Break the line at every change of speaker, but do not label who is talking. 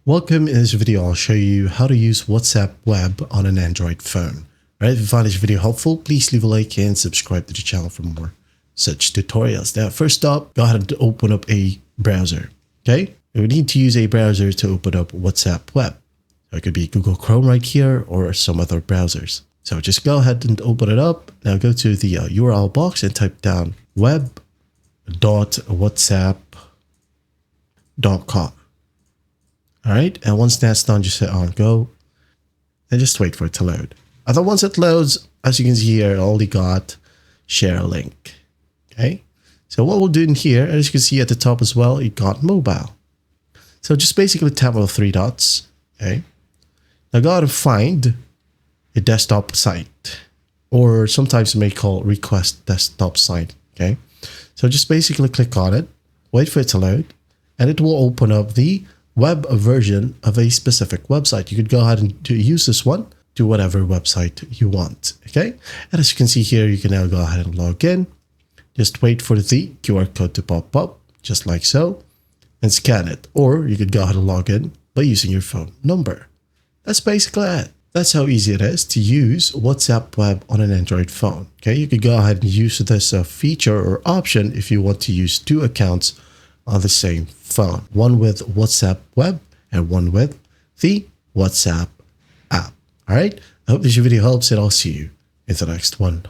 Welcome. In this video, I'll show you how to use WhatsApp Web on an Android phone. Alright, if you find this video helpful, please leave a like and subscribe to the channel for more such tutorials. Now, first up, go ahead and open up a browser. Okay, we need to use a browser to open up WhatsApp Web. So it could be Google Chrome right here or some other browsers. So just go ahead and open it up. Now go to the URL box and type down web.whatsapp.com. All right, and once that's done, just hit on go and just wait for it to load. And then once it loads, as you can see here, I only got share a link. Okay, so what we'll do in here, as you can see at the top as well, it got mobile. So just basically tap on the three dots. Okay, now go ahead and find a desktop site, or sometimes you may call request desktop site. Okay, so just basically click on it, wait for it to load, and it will open up the web version of a specific website. You could go ahead and use this one to whatever website you want. Okay, and as you can see here, you can now go ahead and log in. Just wait for the QR code to pop up, just like so, and scan it. Or you could go ahead and log in by using your phone number. That's basically it. That's how easy it is to use WhatsApp Web on an Android phone. Okay, you could go ahead and use this feature or option if you want to use two accounts on the same phone, one with WhatsApp Web and one with the WhatsApp app. All right, I hope this video helps, and I'll see you in the next one.